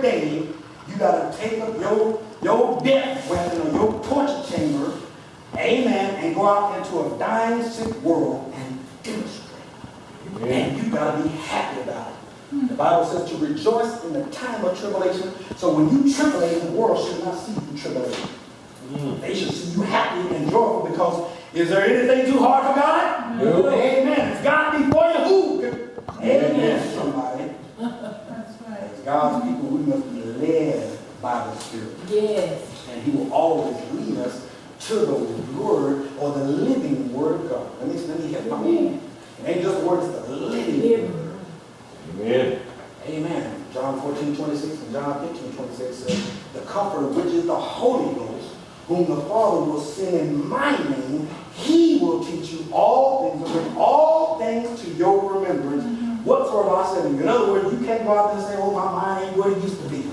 day, you got to take up your death weapon or your torture chamber, amen, and go out into a dying, sick world and demonstrate. Amen. And you got to be happy about it. The Bible says to rejoice in the time of tribulation. So when you tribulate, the world should not see you tribulate. They should see you happy and joyful, because is there anything too hard for God? No. Amen. If God be for you, who can? Amen. Somebody. That's right. As God's people, we must be led by the Spirit. Yes. And He will always lead us to the Word, or the living Word of God. Let me help my man. It ain't just words, it's the living Word. Amen. Amen. John 14:26 and John 15:26 says, the Comforter, which is the Holy Ghost, whom the Father will send in my name, He will teach you all things, and bring all things to your remembrance, whatsoever I said to you. In other words, you can't go out there and say, oh, my mind ain't what it used to be.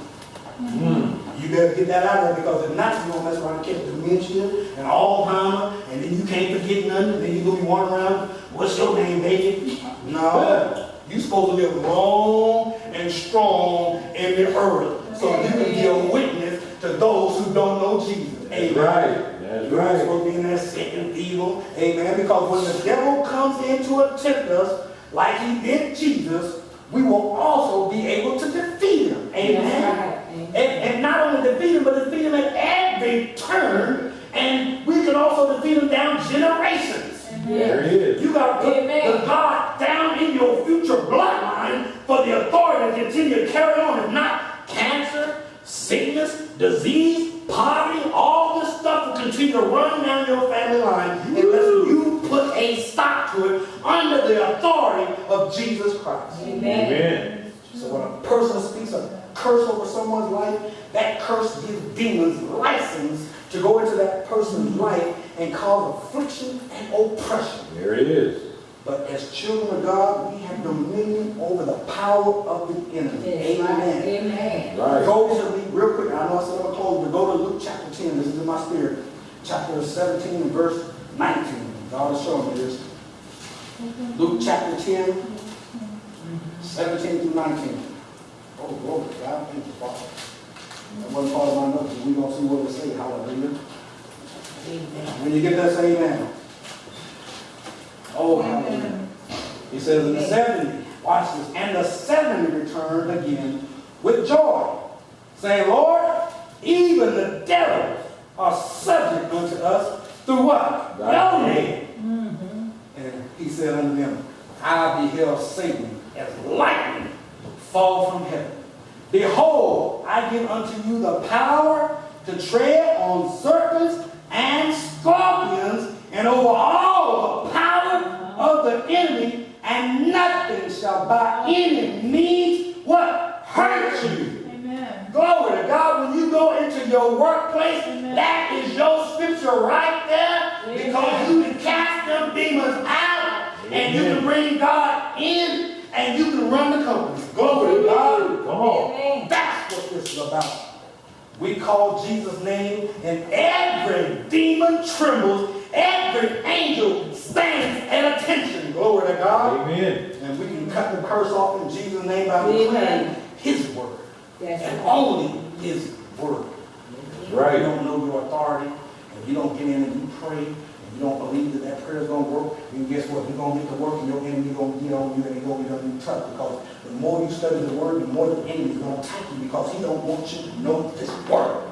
You better get that out of there, because if not, you're going to mess around and catch dementia and Alzheimer, and then you can't forget nothing, and then you're going to be wandering around, what's your name, baby? No. You're supposed to live long and strong in the earth, so you can be a witness to those who don't know Jesus. Amen. Right. That's You're right. supposed to be in that sick and evil. Amen. Because when the devil comes in to tempt us, like he did Jesus, we will also be able to defeat him. Amen. And not only defeat him, but defeat him at every turn. And we can also defeat him down generations. There he is. You got to put the God down in your future bloodline for the authority to continue to carry on. If not, cancer, sickness, disease, poverty, all this stuff will continue to run down your family line unless you put a stop to it under the authority of Jesus Christ. Amen. So when a person speaks a curse over someone's life, that curse gives demons license to go into that person's life and cause affliction and oppression. There it is. But as children of God, we have dominion over the power of the enemy. Amen. Amen. Right. Go to me real quick. I know I said I'm going to close, but go to Luke chapter 10. This is in my spirit. Chapter 17 and verse 19. God is showing me this. Luke chapter 10, 17 through 19. Oh, glory to God. Thank you, Father. That wasn't part of my notes, but we're going to see what it say. Hallelujah. Amen. When you get that, say amen. Oh, hallelujah. He says in the 70, watch this, and the 70 returned again with joy, saying, Lord, even the devils are subject unto us through what? Your name. And he said unto them, I beheld Satan as lightning fall from heaven. Behold, I give unto you the power to tread on serpents and scorpions, and over all the power of the enemy, and nothing shall by any means what? Hurt you. Amen. Glory to God. When you go into your workplace, that is your scripture right there, because you can cast them demons out, and you can bring God in, and you can run the company. Glory to God. Come on. That's what this is about. We call Jesus' name, and every demon trembles, every angel stands at attention. Glory to God. Amen. And we can cut the curse off in Jesus' name by declaring His word. And only His word. That's right. If you don't know your authority, and you don't get in and you pray, and you don't believe that that prayer is going to work, then guess what? You're going to get to work, and your enemy is going to get on you, and he's going to get on you tough. Because the more you study the word, the more the enemy is going to attack you, because he don't want you to know this word.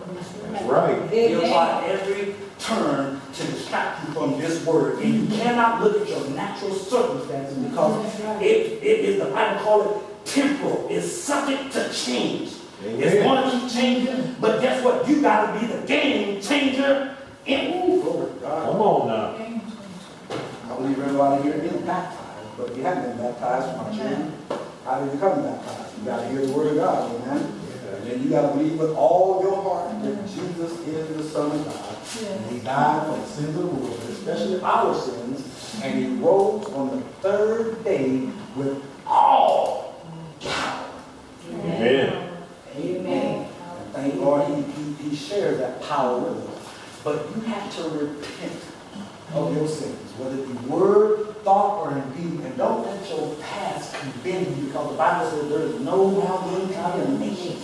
That's right. He'll try every turn to distract you from this word. And you cannot look at your natural circumstances, because it is, the Bible calls it temporal. It's subject to change. Amen. It's going to keep changing, but guess what? You got to be the game changer. Glory to God. Come on now. I believe everybody here is baptized, but if you haven't been baptized, my children, how do you become baptized? You got to hear the word of God, amen? And then you got to believe with all your heart that Jesus is the Son of God. And He died for the sins of the world, especially our sins. And He rose on the third day with all power. Amen. Amen. And thank God he shares that power with us. But you have to repent of your sins, whether it be word, thought, or in deed. And don't let your past condemn you, because the Bible says there is no now in condemnation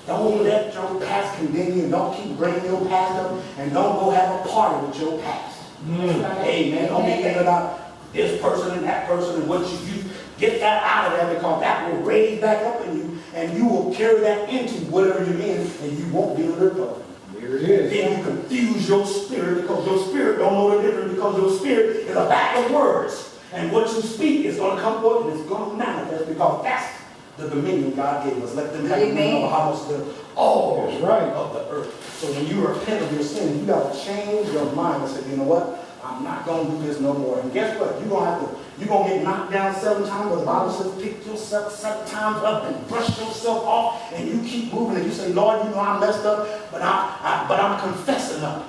Don't let your past condemn you, and don't keep bringing your past up, and don't go have a party with your past. Amen. Don't be thinking about this person and that person and what you get that out of there, because that will raise back up in you, and you will carry that into whatever you're in, and you won't be able to recover. There it is. Then you confuse your spirit, because your spirit don't know the difference, because your spirit is a bag of words. And what you speak is going to come forth, and it's going to manifest, because that's the dominion God gave us. Let them have dominion over how much the all That's right. of the earth. So when you repent of your sin, you got to change your mind and say, you know what? I'm not going to do this no more. And guess what? You're going to get knocked down 7 times, but the Bible says pick yourself 7 times up and brush yourself off, and you keep moving, and you say, Lord, you know I messed up, but I'm confessing them.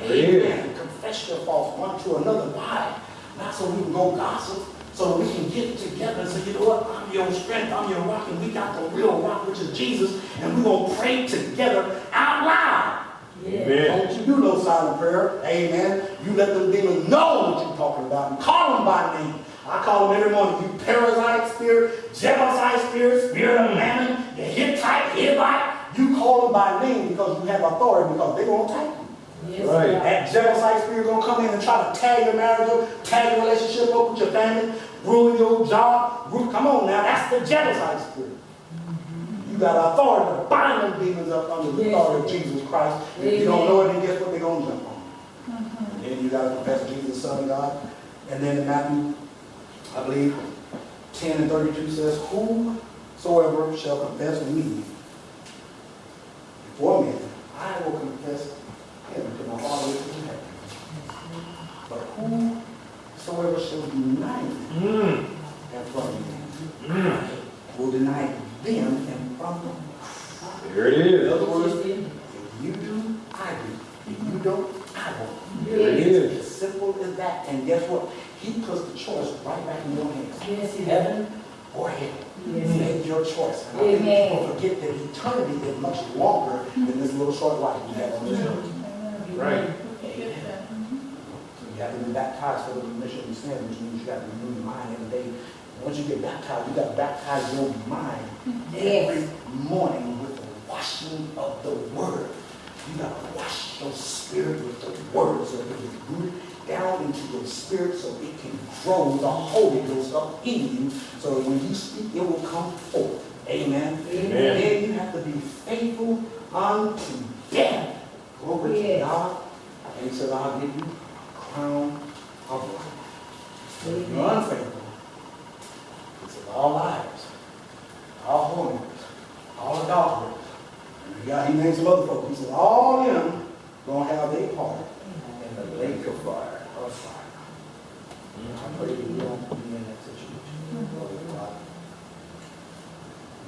Amen. Confess your faults one to another. Why? Not so we can go gossip, so we can get together and say, you know what? I'm your strength, I'm your rock, and we got the real rock, which is Jesus, and we're going to pray together out loud. Amen. Don't you do no silent prayer. Amen. You let them demons know what you're talking about and call them by name. I call them every morning. You parasite spirit, Jebusite spirit, spirit of mammon, the Hittite, Hivite. You call them by name because you have authority, because they're going to attack you. Yes, Right. God. That Jebusite spirit going to come in and try to tear your marriage up, tear your relationship up with your family, ruin your job. Come on now, that's the Jebusite spirit. You got authority to bind them demons up under the authority of Jesus Christ. If you don't know it, then guess what they're going to jump on? And then you got to confess Jesus, Son of God. And then in Matthew, I believe, 10 and 32 says, whosoever shall confess me before men, I will confess him to my Father which is in heaven. But whosoever shall deny me and from me, I will deny them and from them. There it In is. other words, if you do, I do. If you don't, I won't. There it It's is. as simple as that. And guess what? He puts the choice right back in your hands. Yes, He does. Heaven or hell. Yes. Make your choice. And I think Amen. people forget that eternity is much longer than this little short life we have on this earth. Right. So you have to be baptized for the remission of your sins, which means you got to renew your mind every day. Once you get baptized, you got to baptize your mind every morning with the washing of the word. You got to wash your spirit with the word so it can be rooted down into your spirit, so it can grow the Holy Ghost up in you, so that when you speak, it will come forth. Amen. Amen. Then you have to be faithful unto death. Glory to Yes. God. And he said, I'll give you a crown of life. If you're unfaithful, he said, all liars, all whoremongers, all adulterers, and he named some other folks. He said, all of them going to have their part in the lake of fire. I pray that you don't be in that situation. Glory to God.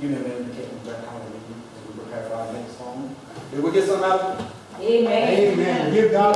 Give me a minute to take me back home with you as we prepare for our next song. Did we get something out of it? Amen. Amen. Give God